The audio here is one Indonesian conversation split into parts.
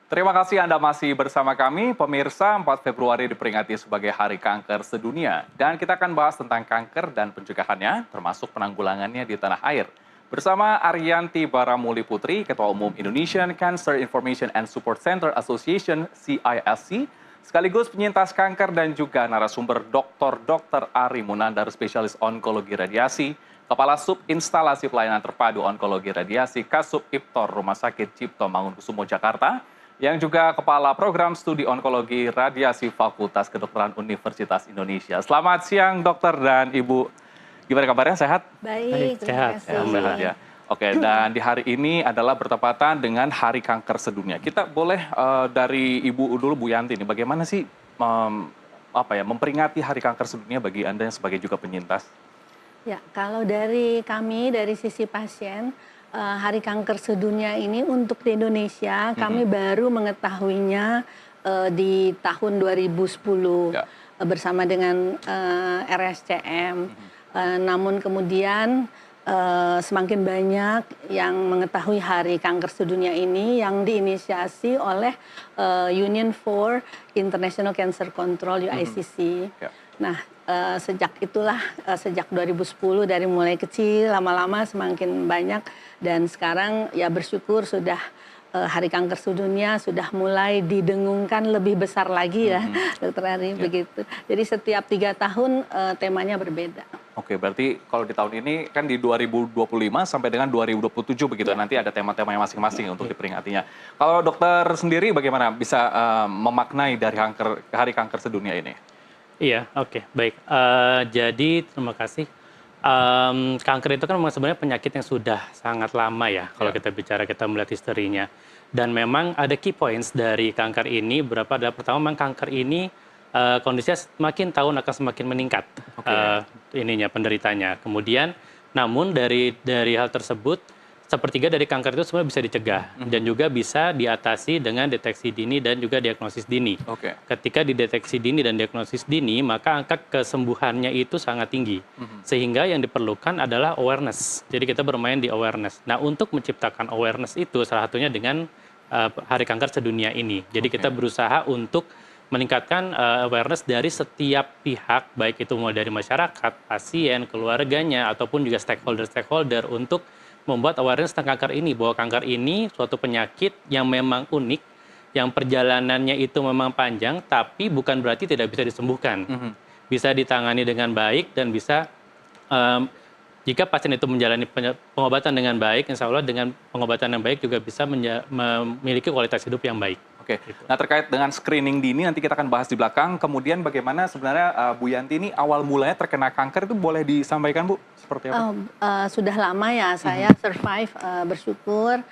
Terima kasih Anda masih bersama kami. Pemirsa, 4 Februari diperingati sebagai Hari Kanker Sedunia. Dan kita akan bahas tentang kanker dan pencegahannya, termasuk penanggulangannya di tanah air. Bersama Ariyanti Baramuli Putri, Ketua Umum Indonesian Cancer Information and Support Center Association, CISC, sekaligus penyintas kanker dan juga narasumber Dr. Ari Munandar, spesialis onkologi radiasi, Kepala Subinstalasi Pelayanan Terpadu Onkologi Radiasi Kasub IPTOR Rumah Sakit Cipto Mangunkusumo Jakarta, yang juga Kepala Program Studi Onkologi Radiasi Fakultas Kedokteran Universitas Indonesia. Selamat siang dokter dan Ibu. Gimana kabarnya, sehat? Baik, terima kasih. Sehat ya. Oke, dan di hari ini adalah bertepatan dengan Hari Kanker Sedunia. Kita boleh dari Ibu dulu, Bu Yanti, nih, bagaimana sih memperingati Hari Kanker Sedunia bagi Anda yang sebagai juga penyintas? Ya, kalau dari kami, dari sisi pasien, Hari Kanker Sedunia ini untuk di Indonesia, kami baru mengetahuinya di tahun 2010 bersama dengan RSCM. Namun kemudian semakin banyak yang mengetahui Hari Kanker Sedunia ini yang diinisiasi oleh Union for International Cancer Control (UICC). Nah, sejak itulah, sejak 2010 dari mulai kecil, lama-lama semakin banyak, dan sekarang ya bersyukur sudah Hari Kanker Sedunia sudah mulai didengungkan lebih besar lagi ya, Dokter Ari, begitu. Jadi setiap 3 tahun temanya berbeda. Oke, berarti kalau di tahun ini kan di 2025 sampai dengan 2027 begitu, nanti ada tema-temanya masing-masing untuk diperingatinya. Kalau dokter sendiri bagaimana bisa memaknai dari Hari Kanker Sedunia ini? Iya, oke, baik. Jadi terima kasih. Kanker itu kan memang sebenarnya penyakit yang sudah sangat lama ya, kalau kita bicara, kita melihat historinya. Dan memang ada key points dari kanker ini. Adalah pertama, memang kanker ini kondisinya semakin tahun akan semakin meningkat penderitanya. Kemudian, namun dari hal tersebut, sepertiga dari kanker itu sebenarnya bisa dicegah dan juga bisa diatasi dengan deteksi dini dan juga diagnosis dini. Ketika dideteksi dini dan diagnosis dini, maka angka kesembuhannya itu sangat tinggi. Sehingga yang diperlukan adalah awareness. Jadi kita bermain di awareness. Nah, untuk menciptakan awareness itu salah satunya dengan Hari Kanker Sedunia ini. Jadi kita berusaha untuk meningkatkan awareness dari setiap pihak, baik itu mulai dari masyarakat, pasien, keluarganya, ataupun juga stakeholder untuk membuat awareness tentang kanker ini, bahwa kanker ini suatu penyakit yang memang unik, yang perjalanannya itu memang panjang, tapi bukan berarti tidak bisa disembuhkan. Bisa ditangani dengan baik dan bisa, jika pasien itu menjalani pengobatan dengan baik, insya Allah dengan pengobatan yang baik juga bisa memiliki kualitas hidup yang baik. Oke, nah terkait dengan screening dini nanti kita akan bahas di belakang. Kemudian bagaimana sebenarnya Bu Yanti ini awal mulanya terkena kanker itu boleh disampaikan, Bu? Seperti apa? Sudah lama ya saya survive, bersyukur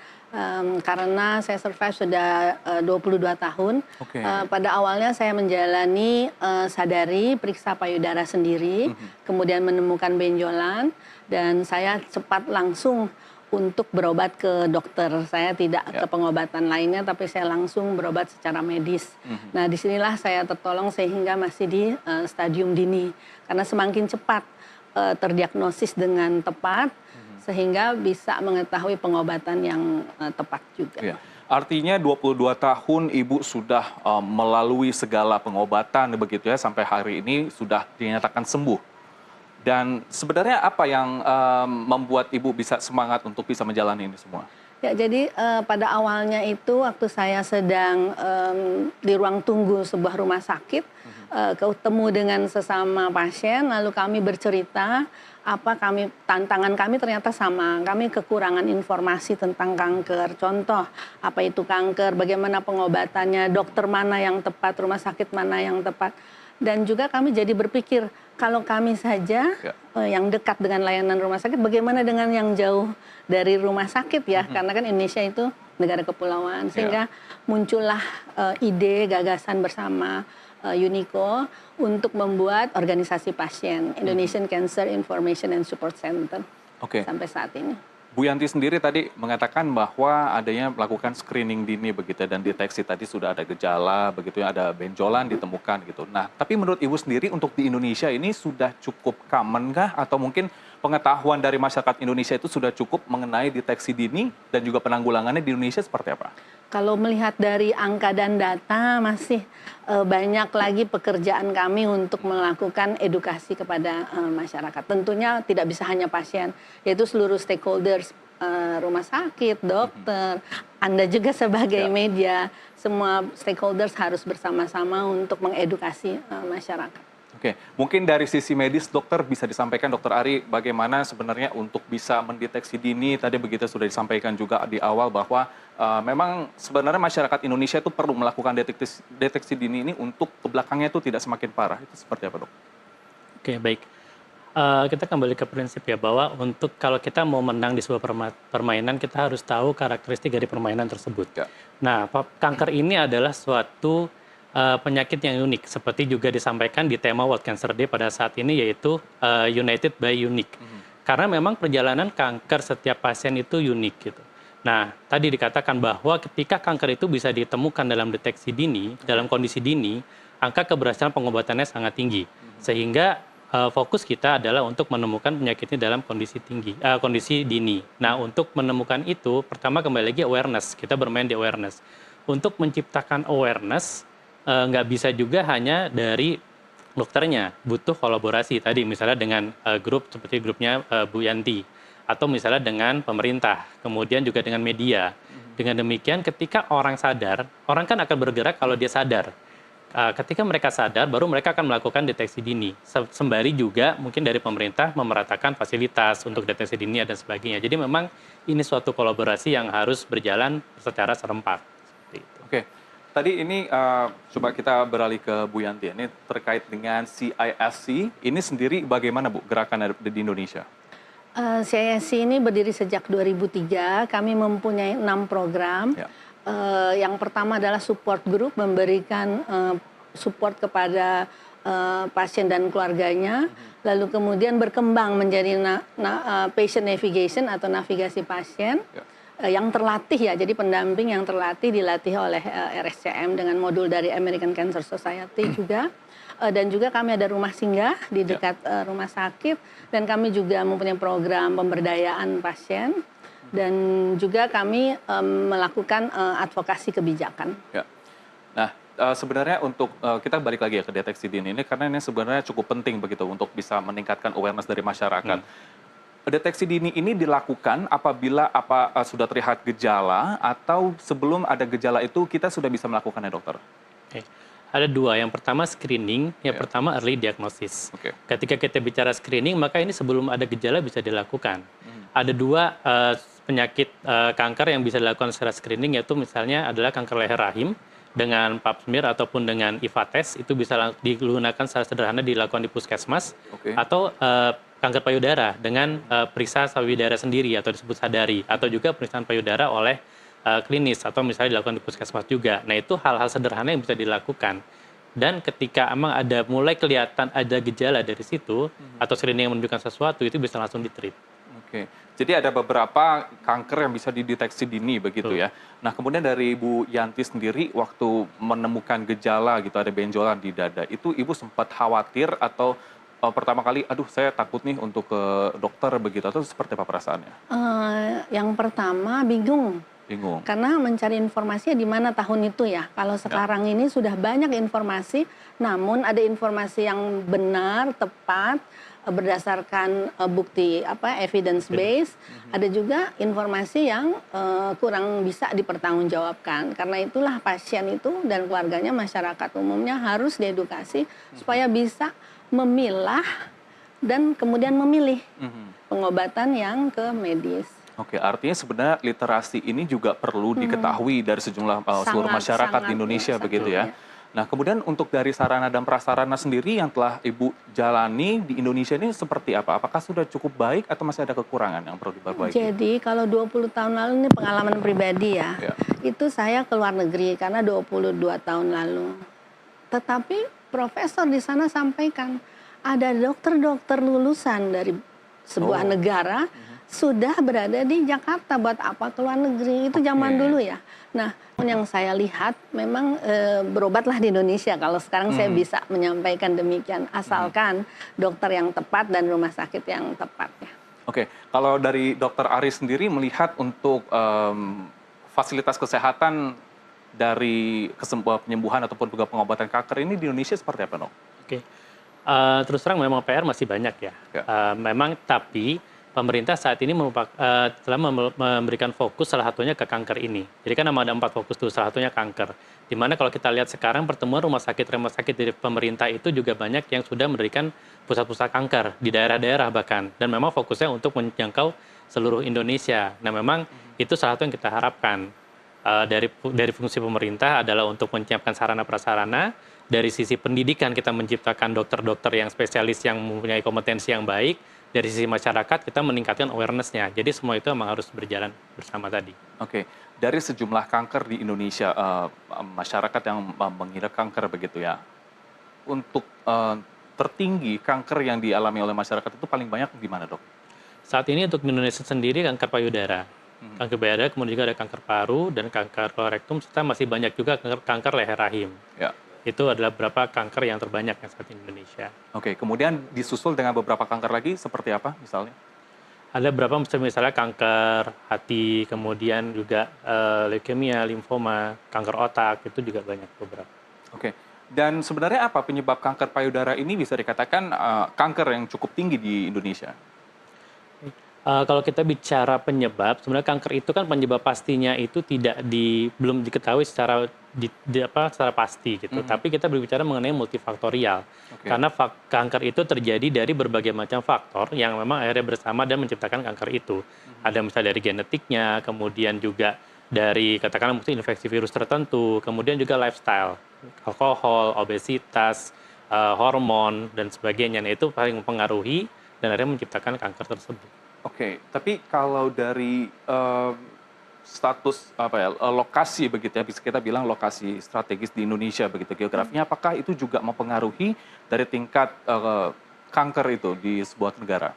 karena saya survive sudah 22 tahun. Pada awalnya saya menjalani sadari, periksa payudara sendiri, kemudian menemukan benjolan, dan saya cepat langsung untuk berobat ke dokter. Saya tidak ke pengobatan lainnya, tapi saya langsung berobat secara medis. Nah, disinilah saya tertolong sehingga masih di stadium dini. Karena semakin cepat terdiagnosis dengan tepat, sehingga bisa mengetahui pengobatan yang tepat juga. Artinya 22 tahun Ibu sudah melalui segala pengobatan begitu ya, sampai hari ini sudah dinyatakan sembuh. Dan sebenarnya apa yang membuat Ibu bisa semangat untuk bisa menjalani ini semua? Ya, jadi pada awalnya itu waktu saya sedang di ruang tunggu sebuah rumah sakit, ketemu dengan sesama pasien, lalu kami bercerita tantangan kami ternyata sama. Kami kekurangan informasi tentang kanker. Contoh, apa itu kanker, bagaimana pengobatannya, dokter mana yang tepat, rumah sakit mana yang tepat. Dan juga kami jadi berpikir, kalau kami saja yang dekat dengan layanan rumah sakit, bagaimana dengan yang jauh dari rumah sakit ya? Karena kan Indonesia itu negara kepulauan, sehingga muncullah ide, gagasan bersama UNICO untuk membuat organisasi pasien, Indonesian Cancer Information and Support Center, sampai saat ini. Bu Yanti sendiri tadi mengatakan bahwa adanya melakukan screening dini begitu dan deteksi tadi sudah ada gejala begitu ya, ada benjolan ditemukan gitu. Nah, tapi menurut Ibu sendiri untuk di Indonesia ini sudah cukup common kah atau mungkin pengetahuan dari masyarakat Indonesia itu sudah cukup mengenai deteksi dini dan juga penanggulangannya di Indonesia seperti apa? Kalau melihat dari angka dan data, masih banyak lagi pekerjaan kami untuk melakukan edukasi kepada masyarakat. Tentunya tidak bisa hanya pasien, yaitu seluruh stakeholders, rumah sakit, dokter, Anda juga sebagai media, semua stakeholders harus bersama-sama untuk mengedukasi masyarakat. Oke, mungkin dari sisi medis dokter bisa disampaikan Dokter Ari bagaimana sebenarnya untuk bisa mendeteksi dini, tadi begitu sudah disampaikan juga di awal bahwa memang sebenarnya masyarakat Indonesia itu perlu melakukan deteksi dini ini untuk ke belakangnya itu tidak semakin parah, itu seperti apa dok? Oke, baik. Kita kembali ke prinsip ya, bahwa untuk kalau kita mau menang di sebuah permainan, kita harus tahu karakteristik dari permainan tersebut. Ya. Nah, kanker ini adalah suatu penyakit yang unik, seperti juga disampaikan di tema World Cancer Day pada saat ini, yaitu United by Unique. Karena memang perjalanan kanker setiap pasien itu unik gitu. Nah, tadi dikatakan bahwa ketika kanker itu bisa ditemukan dalam deteksi dini, dalam kondisi dini, angka keberhasilan pengobatannya sangat tinggi. Sehingga fokus kita adalah untuk menemukan penyakit ini dalam kondisi dini. Nah, untuk menemukan itu, pertama kembali lagi awareness. Kita bermain di awareness. Untuk menciptakan awareness, nggak bisa juga hanya dari dokternya, butuh kolaborasi tadi misalnya dengan grup seperti grupnya Bu Yanti, atau misalnya dengan pemerintah, kemudian juga dengan media. Dengan demikian ketika orang sadar, orang kan akan bergerak kalau dia sadar. Ketika mereka sadar, baru mereka akan melakukan deteksi dini. Sembari juga mungkin dari pemerintah memeratakan fasilitas untuk deteksi dini dan sebagainya. Jadi memang ini suatu kolaborasi yang harus berjalan secara serempak. Seperti itu. Oke. Tadi ini coba kita beralih ke Bu Yanti. Ini terkait dengan CISC. Ini sendiri bagaimana Bu gerakan di Indonesia? CISC ini berdiri sejak 2003. Kami mempunyai 6 program. Ya. Yang pertama adalah support group, memberikan support kepada pasien dan keluarganya. Lalu kemudian berkembang menjadi patient navigation atau navigasi pasien. Ya. Yang terlatih ya, jadi pendamping yang terlatih dilatih oleh RSCM dengan modul dari American Cancer Society juga. Dan juga kami ada rumah singgah di dekat rumah sakit, dan kami juga mempunyai program pemberdayaan pasien, dan juga kami melakukan advokasi kebijakan. Ya. Nah, sebenarnya untuk kita balik lagi ya ke deteksi dini ini, karena ini sebenarnya cukup penting begitu untuk bisa meningkatkan awareness dari masyarakat. Deteksi dini ini dilakukan apabila sudah terlihat gejala atau sebelum ada gejala itu kita sudah bisa melakukannya dokter? Oke. Ada dua, yang pertama screening, yang pertama early diagnosis. Ketika kita bicara screening, maka ini sebelum ada gejala bisa dilakukan. Ada dua penyakit kanker yang bisa dilakukan secara screening, yaitu misalnya adalah kanker leher rahim dengan pap smear ataupun dengan IVA test, itu bisa digunakan secara sederhana dilakukan di puskesmas, atau kanker payudara dengan periksa payudara sendiri atau disebut sadari, atau juga pemeriksaan payudara oleh klinis atau misalnya dilakukan di puskesmas juga. Nah, itu hal-hal sederhana yang bisa dilakukan. Dan ketika emang ada mulai kelihatan ada gejala dari situ atau screening yang menunjukkan sesuatu, itu bisa langsung di-treat. Oke. Jadi ada beberapa kanker yang bisa dideteksi dini begitu ya. Nah, kemudian dari Bu Yanti sendiri waktu menemukan gejala gitu ada benjolan di dada, itu Ibu sempat khawatir atau pertama kali, aduh saya takut nih untuk ke dokter begitu, atau seperti apa perasaannya? Yang pertama bingung. Karena mencari informasinya di mana tahun itu ya. Kalau sekarang ini sudah banyak informasi, namun ada informasi yang benar, tepat, berdasarkan bukti evidence based. Ada juga informasi yang kurang bisa dipertanggungjawabkan. Karena itulah pasien itu dan keluarganya, masyarakat umumnya harus diedukasi supaya bisa memilah dan kemudian memilih pengobatan yang ke medis. Oke, artinya sebenarnya literasi ini juga perlu diketahui dari sejumlah seluruh masyarakat di Indonesia begitu ya. Nah, kemudian untuk dari sarana dan prasarana sendiri yang telah Ibu jalani di Indonesia ini seperti apa? Apakah sudah cukup baik atau masih ada kekurangan yang perlu diperbaiki? Jadi kalau 20 tahun lalu ini pengalaman pribadi ya. Itu saya ke luar negeri karena 22 tahun lalu. Tetapi profesor di sana sampaikan ada dokter-dokter lulusan dari sebuah negara sudah berada di Jakarta, buat apa ke luar negeri, itu zaman dulu ya. Nah, yang saya lihat memang berobatlah di Indonesia, kalau sekarang saya bisa menyampaikan demikian, asalkan dokter yang tepat dan rumah sakit yang tepat ya. Oke, kalau dari Dokter Ari sendiri melihat untuk fasilitas kesehatan dari penyembuhan ataupun juga pengobatan kanker ini di Indonesia seperti apa, Dok? Oke, terus terang memang PR masih banyak ya. Memang tapi pemerintah saat ini telah memberikan fokus salah satunya ke kanker ini. Jadi kan ada 4 fokus tuh, salah satunya kanker. Dimana kalau kita lihat sekarang pertemuan rumah sakit dari pemerintah itu juga banyak yang sudah mendirikan pusat-pusat kanker di daerah-daerah bahkan. Dan memang fokusnya untuk menjangkau seluruh Indonesia. Nah memang itu salah satu yang kita harapkan. Dari fungsi pemerintah adalah untuk menyiapkan sarana prasarana. Dari sisi pendidikan kita menciptakan dokter-dokter yang spesialis yang mempunyai kompetensi yang baik. Dari sisi masyarakat kita meningkatkan awareness-nya. Jadi semua itu memang harus berjalan bersama tadi. Oke, dari sejumlah kanker di Indonesia, masyarakat yang mengidap kanker begitu ya, untuk tertinggi kanker yang dialami oleh masyarakat itu paling banyak di mana, Dok? Saat ini untuk Indonesia sendiri kanker payudara. Kanker payudara, kemudian juga ada kanker paru dan kanker kolorektum, serta masih banyak juga kanker leher rahim. Ya. Itu adalah beberapa kanker yang terbanyak yang saat ini di Indonesia. Oke, kemudian disusul dengan beberapa kanker lagi seperti apa misalnya? Ada beberapa misalnya kanker hati, kemudian juga leukemia, limfoma, kanker otak, itu juga banyak beberapa. Oke, dan sebenarnya apa penyebab kanker payudara ini bisa dikatakan kanker yang cukup tinggi di Indonesia? Kalau kita bicara penyebab, sebenarnya kanker itu kan penyebab pastinya itu belum diketahui secara pasti gitu. Tapi kita berbicara mengenai multifaktorial. Karena kanker itu terjadi dari berbagai macam faktor yang memang akhirnya bersama dan menciptakan kanker itu. Ada misalnya dari genetiknya, kemudian juga dari katakanlah mungkin infeksi virus tertentu, kemudian juga lifestyle, alkohol, obesitas, hormon dan sebagainya. Nah, itu paling mempengaruhi dan akhirnya menciptakan kanker tersebut. Oke, tapi kalau dari status lokasi begitu ya, bisa kita bilang lokasi strategis di Indonesia begitu geografinya, apakah itu juga mempengaruhi dari tingkat kanker itu di sebuah negara?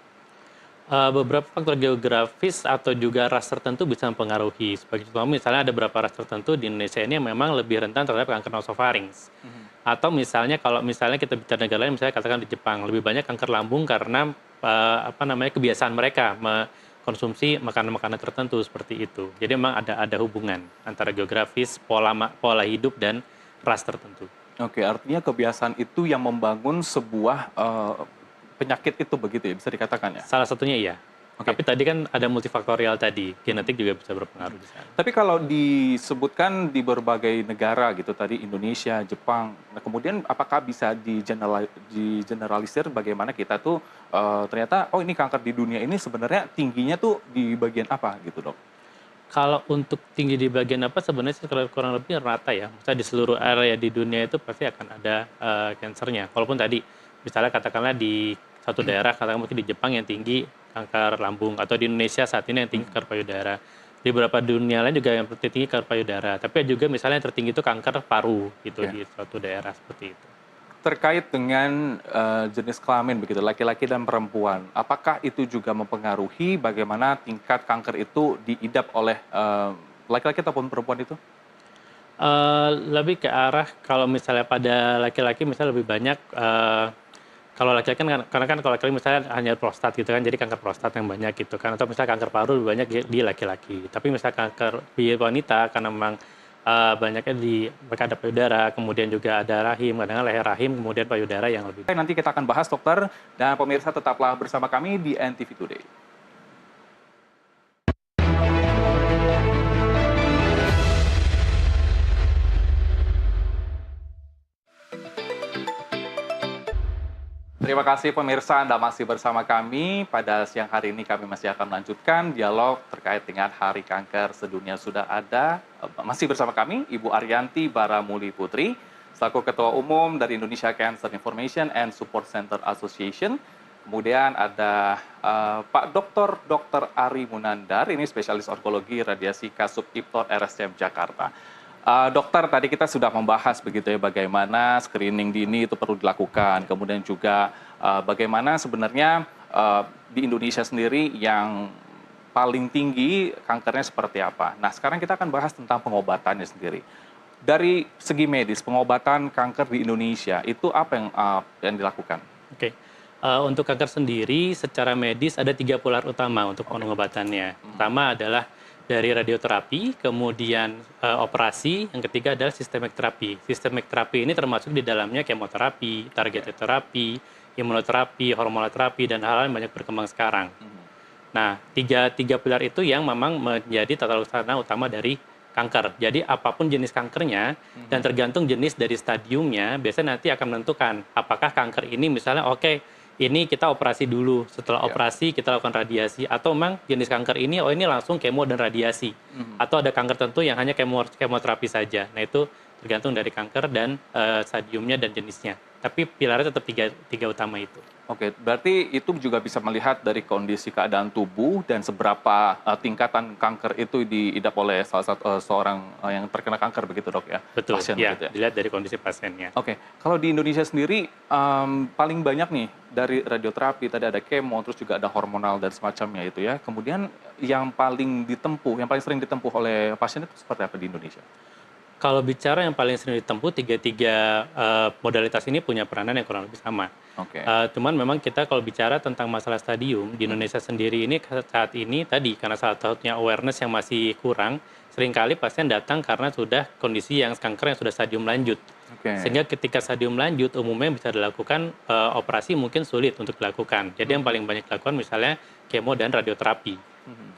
Beberapa faktor geografis atau juga ras tertentu bisa mempengaruhi. Sebagai contoh, misalnya ada beberapa ras tertentu di Indonesia ini yang memang lebih rentan terhadap kanker nasofaring. Atau misalnya kalau misalnya kita bicara negara lain, misalnya katakan di Jepang, lebih banyak kanker lambung karena kebiasaan mereka mengkonsumsi makanan-makanan tertentu seperti itu. Jadi memang ada hubungan antara geografis, pola hidup dan ras tertentu. Oke, artinya kebiasaan itu yang membangun sebuah penyakit itu begitu ya, bisa dikatakan ya? Salah satunya iya. Tapi tadi kan ada multifaktorial tadi, genetik juga bisa berpengaruh di sana. Tapi kalau disebutkan di berbagai negara gitu tadi, Indonesia, Jepang, nah kemudian apakah bisa digeneralisir bagaimana kita tuh ternyata ini kanker di dunia ini sebenarnya tingginya tuh di bagian apa gitu, Dok? Kalau untuk tinggi di bagian apa sebenarnya kurang lebih rata ya. Misalnya di seluruh area di dunia itu pasti akan ada kansernya. Walaupun tadi misalnya katakanlah di satu daerah, katakanlah mungkin di Jepang yang tinggi kanker lambung, atau di Indonesia saat ini yang tinggi kanker payudara. Di beberapa dunia lain juga yang tinggi kanker payudara. Tapi juga misalnya yang tertinggi itu kanker paru gitu di suatu daerah seperti itu. Terkait dengan jenis kelamin begitu, laki-laki dan perempuan, apakah itu juga mempengaruhi bagaimana tingkat kanker itu diidap oleh laki-laki ataupun perempuan itu? Lebih ke arah kalau misalnya pada laki-laki misalnya lebih banyak kalau laki-laki kan karena kan kalau laki-laki misalnya hanya prostat gitu kan, jadi kanker prostat yang banyak gitu kan, atau misalnya kanker paru lebih banyak di laki-laki. Tapi misalnya kanker di wanita karena memang banyaknya mereka ada payudara, kemudian juga ada rahim, kadang leher rahim, kemudian payudara yang lebih. Nanti kita akan bahas, dokter, dan pemirsa tetaplah bersama kami di NTV Today. Terima kasih pemirsa, Anda masih bersama kami. Pada siang hari ini kami masih akan melanjutkan dialog terkait dengan Hari Kanker Sedunia. Sudah ada, masih bersama kami, Ibu Ariyanti Baramuli Putri, selaku Ketua Umum dari Indonesia Cancer Information and Support Center Association. Kemudian ada Pak Dr. Ari Munandar, ini spesialis onkologi radiasi Kasub IPTOR RSCM Jakarta. Dokter, tadi kita sudah membahas begitu ya bagaimana screening dini itu perlu dilakukan, kemudian juga bagaimana sebenarnya di Indonesia sendiri yang paling tinggi kankernya seperti apa. Nah, sekarang kita akan bahas tentang pengobatannya sendiri. Dari segi medis, pengobatan kanker di Indonesia itu apa yang dilakukan? Oke. Untuk kanker sendiri secara medis ada 3 pilar utama untuk pengobatannya. Pertama adalah dari radioterapi, kemudian operasi, yang ketiga adalah sistemik terapi. Sistemik terapi ini termasuk di dalamnya kemoterapi, targeted terapi, imunoterapi, hormonoterapi, dan hal-hal yang banyak berkembang sekarang. Nah, tiga pilar itu yang memang menjadi tata laksana utama dari kanker. Jadi apapun jenis kankernya dan tergantung jenis dari stadiumnya, biasanya nanti akan menentukan apakah kanker ini misalnya ini kita operasi dulu, setelah operasi kita lakukan radiasi, atau memang jenis kanker ini ini langsung kemo dan radiasi, atau ada kanker tertentu yang hanya kemoterapi saja. Nah, itu tergantung dari kanker dan stadiumnya dan jenisnya. Tapi pilarnya tetap tiga utama itu. Oke, berarti itu juga bisa melihat dari kondisi keadaan tubuh dan seberapa tingkatan kanker itu diidap oleh seorang yang terkena kanker, begitu dok ya? Betul, pasien, ya, begitu ya? dilihat dari kondisi pasiennya. Oke, kalau di Indonesia sendiri paling banyak nih dari radioterapi, tadi ada kemo, terus juga ada hormonal dan semacamnya itu ya. Kemudian yang paling sering ditempuh oleh pasien itu seperti apa di Indonesia? Kalau bicara yang paling sering ditempuh, tiga modalitas ini punya peranan yang kurang lebih sama. Oke. Cuman memang kita kalau bicara tentang masalah stadium, di Indonesia sendiri ini saat ini tadi, karena salah satunya awareness yang masih kurang, seringkali pasien datang karena sudah kondisi yang kanker yang sudah stadium lanjut. Oke. Sehingga ketika stadium lanjut, umumnya bisa dilakukan operasi mungkin sulit untuk dilakukan. Jadi yang paling banyak dilakukan misalnya kemo dan radioterapi.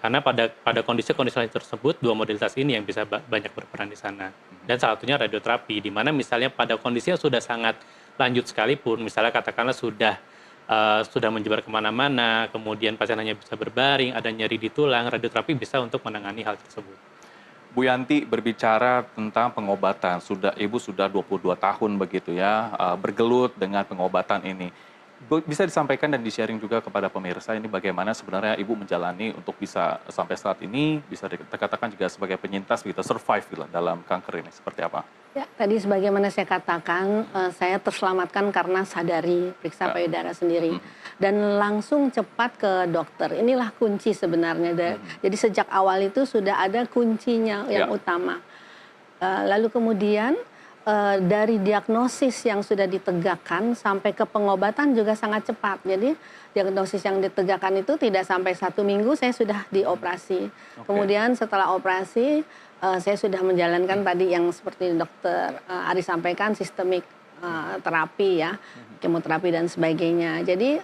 Karena pada kondisi-kondisi tersebut, dua modalitas ini yang bisa banyak berperan di sana. Dan salah satunya radioterapi, di mana misalnya pada kondisi yang sudah sangat lanjut sekalipun, misalnya katakanlah sudah menyebar kemana-mana, kemudian pasien hanya bisa berbaring, ada nyeri di tulang, radioterapi bisa untuk menangani hal tersebut. Bu Yanti berbicara tentang pengobatan, Ibu sudah 22 tahun begitu ya, bergelut dengan pengobatan ini. Bisa disampaikan dan di-sharing juga kepada pemirsa ini bagaimana sebenarnya Ibu menjalani untuk bisa sampai saat ini, bisa dikatakan juga sebagai penyintas, gitu, survive gitu, dalam kanker ini, seperti apa? Ya, tadi sebagaimana saya katakan, saya terselamatkan karena sadari periksa payudara sendiri. Dan langsung cepat ke dokter. Inilah kunci sebenarnya. Jadi sejak awal itu sudah ada kuncinya yang utama. Lalu kemudian dari diagnosis yang sudah ditegakkan sampai ke pengobatan juga sangat cepat. Jadi diagnosis yang ditegakkan itu tidak sampai 1 minggu saya sudah dioperasi. Kemudian setelah operasi saya sudah menjalankan tadi yang seperti dokter Ari sampaikan, sistemik terapi ya, kemoterapi dan sebagainya. Jadi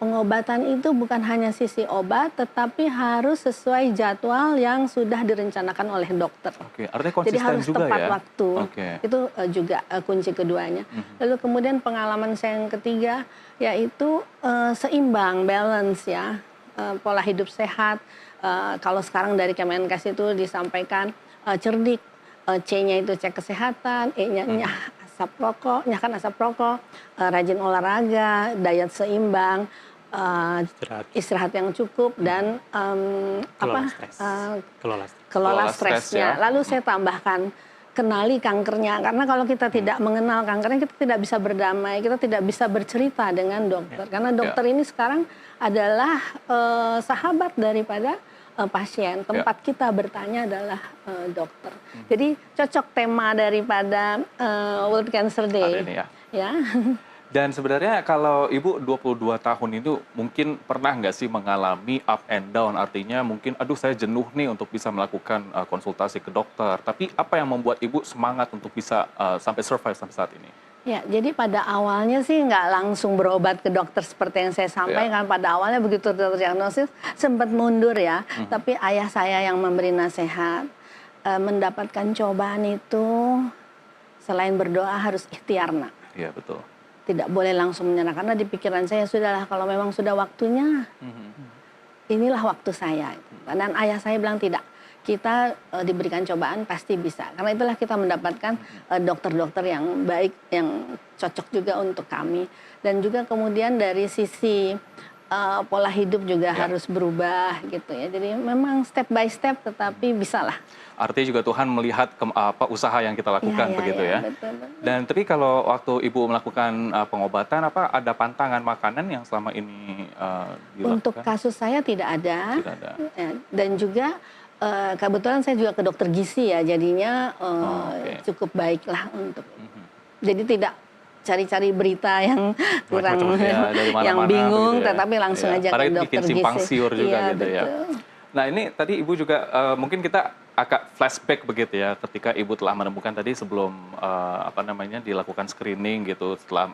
pengobatan itu bukan hanya sisi obat, tetapi harus sesuai jadwal yang sudah direncanakan oleh dokter. Oke, artinya konsisten jadi harus juga tepat ya? waktu. Itu juga kunci keduanya. Lalu kemudian pengalaman saya yang ketiga yaitu seimbang, balance ya, pola hidup sehat. Kalau sekarang dari Kemenkes itu disampaikan cerdik, C-nya itu cek kesehatan, E-nya asap rokok, rajin olahraga, diet seimbang, istirahat yang cukup dan kelola stresnya. Lalu saya tambahkan kenali kankernya, karena kalau kita tidak mengenal kankernya kita tidak bisa berdamai, kita tidak bisa bercerita dengan dokter, karena dokter ini sekarang adalah sahabat daripada pasien. Tempat kita bertanya adalah dokter. Jadi cocok tema daripada World Cancer Day. Ini ya. Ya. Dan sebenarnya kalau Ibu 22 tahun itu mungkin pernah nggak sih mengalami up and down, artinya mungkin aduh saya jenuh nih untuk bisa melakukan konsultasi ke dokter. Tapi apa yang membuat Ibu semangat untuk bisa sampai survive sampai saat ini? Ya, jadi pada awalnya sih nggak langsung berobat ke dokter seperti yang saya sampaikan. Pada awalnya begitu terdiagnosis sempat mundur ya. Tapi ayah saya yang memberi nasihat, mendapatkan cobaan itu selain berdoa harus ikhtiar, nak. Iya, betul. Tidak boleh langsung menyerah, karena di pikiran saya sudahlah kalau memang sudah waktunya, inilah waktu saya. Dan ayah saya bilang tidak. Kita diberikan cobaan pasti bisa. Karena itulah kita mendapatkan dokter-dokter yang baik, yang cocok juga untuk kami. Dan juga kemudian dari sisi pola hidup juga harus berubah gitu ya. Jadi memang step by step, tetapi bisalah. Artinya juga Tuhan melihat usaha yang kita lakukan begitu ya. Betul, betul. Dan tapi kalau waktu Ibu melakukan pengobatan, ada pantangan makanan yang selama ini dilakukan? Untuk kasus saya tidak ada. Tidak ada. Ya, dan juga kebetulan saya juga ke dokter gizi ya, jadinya cukup baiklah untuk. Jadi tidak cari-cari berita yang kurang yang bingung, gitu ya. Tetapi langsung aja ke dokter bikin gizi. simpang siur juga gitu betul. ya. Nah ini tadi Ibu juga mungkin kita agak flashback begitu ya, ketika Ibu telah menemukan tadi sebelum dilakukan screening gitu, setelah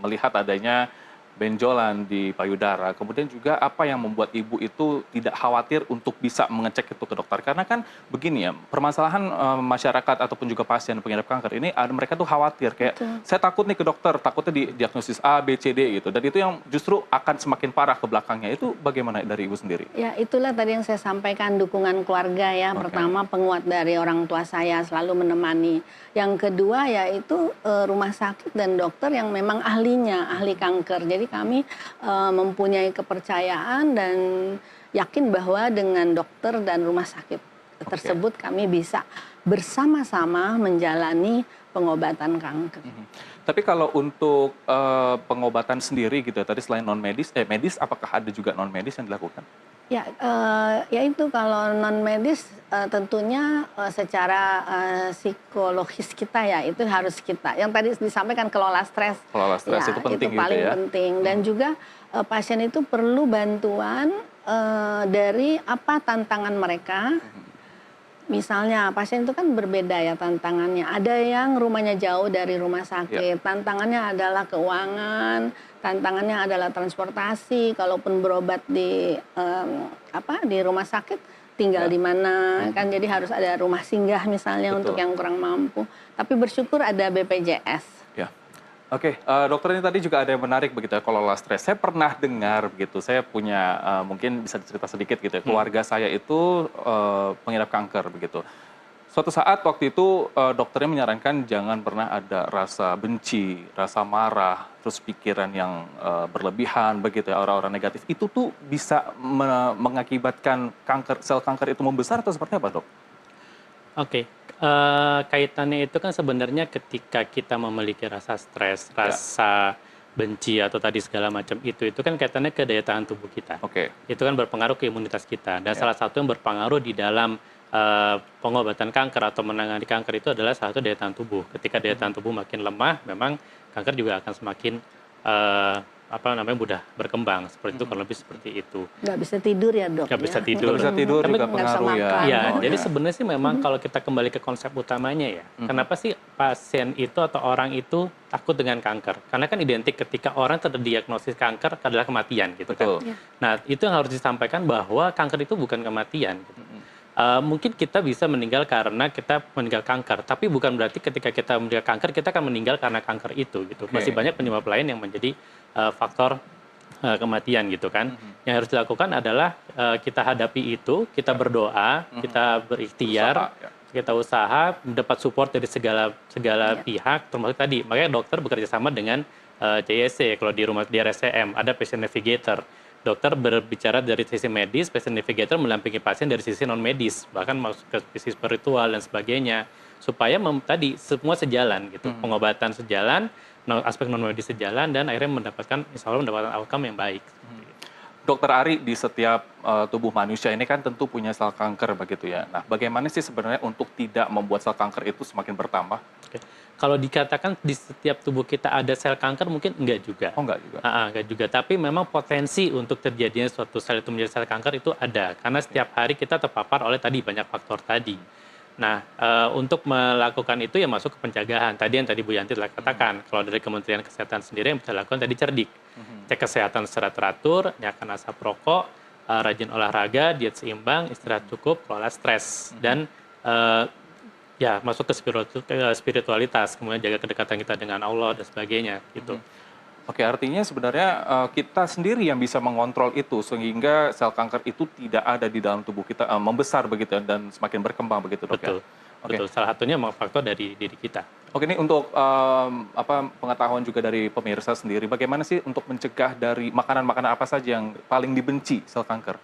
melihat adanya benjolan di payudara. Kemudian juga apa yang membuat Ibu itu tidak khawatir untuk bisa mengecek itu ke dokter? Karena kan begini ya, permasalahan masyarakat ataupun juga pasien pengidap kanker ini, mereka tuh khawatir kayak saya takut nih ke dokter, takutnya didiagnosis A, B, C, D gitu. Dan itu yang justru akan semakin parah ke belakangnya. Itu bagaimana dari Ibu sendiri? Ya itulah tadi yang saya sampaikan, dukungan keluarga ya. Pertama penguat dari orang tua saya selalu menemani. Yang kedua yaitu rumah sakit dan dokter yang memang ahlinya, ahli kanker. Jadi kami mempunyai kepercayaan dan yakin bahwa dengan dokter dan rumah sakit tersebut kami bisa bersama-sama menjalani pengobatan kanker. Tapi kalau untuk pengobatan sendiri gitu ya, tadi selain medis, apakah ada juga non medis yang dilakukan? Ya, yaitu kalau non medis tentunya secara psikologis kita ya itu harus kita. Yang tadi disampaikan kelola stres. Kelola stres itu penting itu paling gitu ya. penting. Dan juga pasien itu perlu bantuan dari apa tantangan mereka. Misalnya pasien itu kan berbeda ya tantangannya. Ada yang rumahnya jauh dari rumah sakit, tantangannya adalah keuangan, tantangannya adalah transportasi. Kalaupun berobat di di rumah sakit, tinggal di mana kan? Jadi harus ada rumah singgah misalnya untuk yang kurang mampu. Tapi bersyukur ada BPJS. Ya. Oke, dokter ini tadi juga ada yang menarik begitu ya, kelola stres. Saya pernah dengar begitu, saya punya mungkin bisa cerita sedikit gitu ya, keluarga saya itu pengidap kanker begitu. Suatu saat waktu itu dokternya menyarankan jangan pernah ada rasa benci, rasa marah, terus pikiran yang berlebihan begitu ya, aura-aura negatif. Itu tuh bisa mengakibatkan sel kanker itu membesar atau seperti apa, Dok? Oke. Kaitannya itu kan sebenarnya ketika kita memiliki rasa stres, rasa benci atau tadi segala macam itu kan kaitannya ke daya tahan tubuh kita. Itu kan berpengaruh ke imunitas kita. Dan salah satu yang berpengaruh di dalam pengobatan kanker atau menangani kanker itu adalah salah satu daya tahan tubuh. Ketika daya tahan tubuh makin lemah, memang kanker juga akan semakin mudah berkembang. Seperti itu, kalau lebih seperti itu. Nggak bisa tidur ya, Dok? Nggak bisa tidur. Nggak bisa tidur juga pengaruh ya. Iya, jadi sebenarnya sih memang kalau kita kembali ke konsep utamanya ya, kenapa sih pasien itu atau orang itu takut dengan kanker? Karena kan identik ketika orang terdiagnosis kanker adalah kematian gitu kan. Nah, itu yang harus disampaikan bahwa kanker itu bukan kematian. Gitu. Mungkin kita bisa meninggal karena kita meninggal kanker, tapi bukan berarti ketika kita meninggal kanker kita akan meninggal karena kanker itu gitu. Masih banyak penyebab lain yang menjadi faktor kematian gitu kan. Yang harus dilakukan adalah kita hadapi itu, kita berdoa, kita berikhtiar, kita usaha mendapat support dari segala pihak, termasuk tadi. Makanya dokter bekerja sama dengan CSC. Kalau di rumah di RSCM ada patient navigator. Dokter berbicara dari sisi medis, patient navigator mendampingi pasien dari sisi non medis, bahkan masuk ke sisi spiritual dan sebagainya, supaya tadi semua sejalan gitu, pengobatan sejalan, aspek non medis sejalan, dan akhirnya insya Allah mendapatkan outcome yang baik. Dokter Ari, di setiap tubuh manusia ini kan tentu punya sel kanker begitu ya. Nah, bagaimana sih sebenarnya untuk tidak membuat sel kanker itu semakin bertambah? Kalau dikatakan di setiap tubuh kita ada sel kanker, mungkin enggak juga. Oh, enggak juga? Enggak juga, tapi memang potensi untuk terjadinya suatu sel itu menjadi sel kanker itu ada. Karena setiap hari kita terpapar oleh banyak faktor tadi. Nah, untuk melakukan itu ya masuk ke pencegahan. Tadi yang Bu Yanti telah katakan, kalau dari Kementerian Kesehatan sendiri yang bisa dilakukan tadi cerdik. Cek kesehatan secara teratur, nyalakan asap rokok, rajin olahraga, diet seimbang, istirahat cukup, kelola stres. Dan masuk ke spiritualitas, kemudian jaga kedekatan kita dengan Allah dan sebagainya gitu. Oke, artinya sebenarnya kita sendiri yang bisa mengontrol itu sehingga sel kanker itu tidak ada di dalam tubuh kita, membesar begitu dan semakin berkembang begitu, Dok. Betul. Salah satunya faktor dari diri kita. Oke, ini untuk pengetahuan juga dari pemirsa sendiri, bagaimana sih untuk mencegah dari makanan-makanan apa saja yang paling dibenci sel kanker?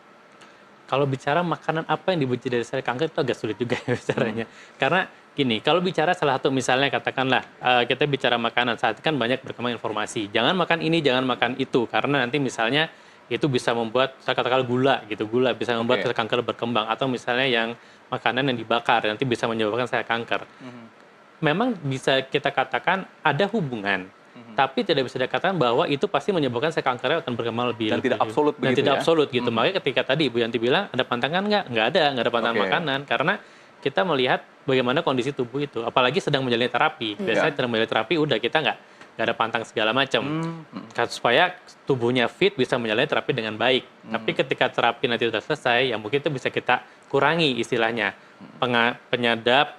Kalau bicara makanan apa yang dibenci dari sel kanker itu agak sulit juga ya bicaranya. Karena gini, kalau bicara salah satu misalnya katakanlah kita bicara makanan, saat ini kan banyak berkembang informasi. Jangan makan ini, jangan makan itu, karena nanti misalnya itu bisa membuat, saya katakan gula gitu, gula bisa membuat sel kanker berkembang. Atau misalnya yang makanan yang dibakar, nanti bisa menyebabkan sel kanker. Memang bisa kita katakan ada hubungan, tapi tidak bisa dikatakan bahwa itu pasti menyebabkan sel kankernya akan berkembang lebih dan tidak absolut dan begitu tidak ya? absolut gitu. Makanya ketika tadi Ibu Yanti bilang ada pantangan nggak ada pantangan makanan, karena kita melihat bagaimana kondisi tubuh itu, apalagi sedang menjalani terapi. Biasanya sedang menjalani terapi udah kita nggak ada pantang segala macam, supaya tubuhnya fit bisa menjalani terapi dengan baik. Tapi ketika terapi nanti sudah selesai, ya mungkin itu bisa kita kurangi istilahnya. Penyedap,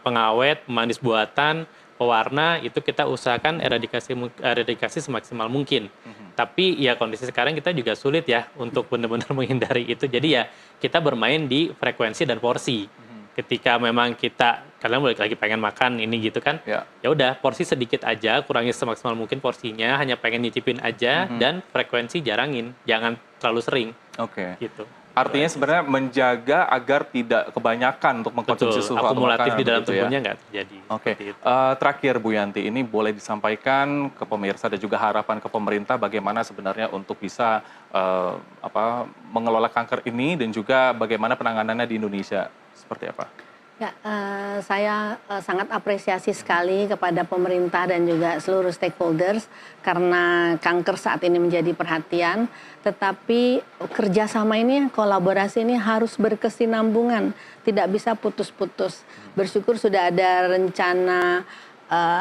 pengawet, pemanis buatan, pewarna, itu kita usahakan eradikasi semaksimal mungkin. Tapi ya kondisi sekarang kita juga sulit ya untuk benar-benar menghindari itu. Jadi ya kita bermain di frekuensi dan porsi. Ketika memang kalian balik lagi pengen makan ini gitu kan, ya udah porsi sedikit aja, kurangi semaksimal mungkin porsinya, hanya pengen nyicipin aja, dan frekuensi jarangin, jangan terlalu sering. Gitu. Artinya sebenarnya menjaga agar tidak kebanyakan untuk mengkonsumsi sesuatu akumulatif makanan, di dalam begitu tubuhnya nggak terjadi. Terakhir Bu Yanti, ini boleh disampaikan ke pemirsa dan juga harapan ke pemerintah bagaimana sebenarnya untuk bisa mengelola kanker ini dan juga bagaimana penanganannya di Indonesia seperti apa? Ya, saya sangat apresiasi sekali kepada pemerintah dan juga seluruh stakeholders karena kanker saat ini menjadi perhatian. Tetapi kerjasama ini, kolaborasi ini harus berkesinambungan, tidak bisa putus-putus. Bersyukur sudah ada rencana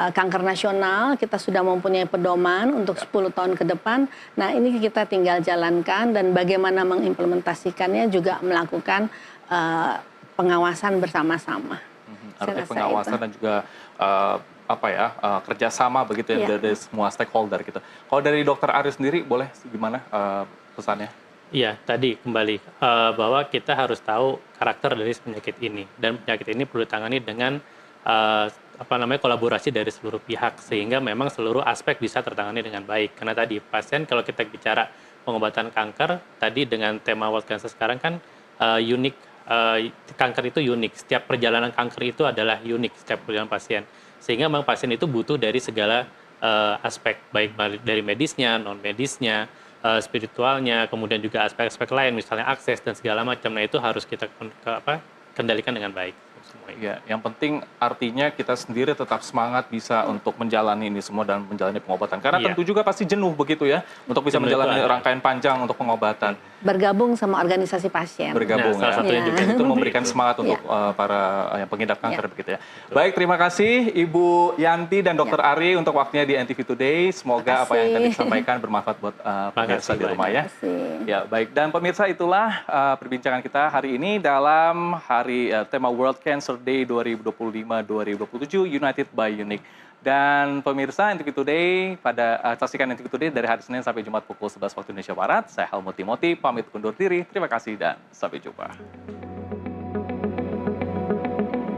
kanker nasional, kita sudah mempunyai pedoman untuk 10 tahun ke depan. Nah, ini kita tinggal jalankan dan bagaimana mengimplementasikannya juga melakukan pengawasan bersama-sama. Artinya pengawasan dan juga kerjasama begitu ya dari semua stakeholder gitu. Kalau dari Dokter Ari sendiri boleh gimana pesannya? Iya, tadi kembali bahwa kita harus tahu karakter dari penyakit ini, dan penyakit ini perlu ditangani dengan kolaborasi dari seluruh pihak sehingga memang seluruh aspek bisa tertangani dengan baik. Karena tadi pasien, kalau kita bicara pengobatan kanker tadi dengan tema World Cancer sekarang kan unik. Kanker itu unik, setiap perjalanan kanker itu adalah unik setiap perjalanan pasien, sehingga memang pasien itu butuh dari segala aspek, baik dari medisnya, non medisnya, spiritualnya, kemudian juga aspek-aspek lain misalnya akses dan segala macam. Nah, itu harus kita kendalikan dengan baik. Ya, yang penting artinya kita sendiri tetap semangat bisa untuk menjalani ini semua dan menjalani pengobatan. Karena tentu juga pasti jenuh begitu ya untuk bisa menjalani rangkaian panjang untuk pengobatan. Bergabung sama organisasi pasien. Bergabung ya. Itu memberikan semangat untuk para yang pengidap kanker begitu ya. Baik, terima kasih Ibu Yanti dan Dokter Ari untuk waktunya di NTV Today. Semoga apa yang tadi disampaikan bermanfaat buat pemirsa di rumah ya. Ya, baik. Dan pemirsa, itulah perbincangan kita hari ini dalam tema World Cancer Day 2025-2027 United by Unique. Dan pemirsa NTV Today, saksikan NTV Today dari hari Senin sampai Jumat pukul 11 waktu Indonesia Barat. Saya Helmut Timothy, pamit undur diri. Terima kasih dan sampai jumpa.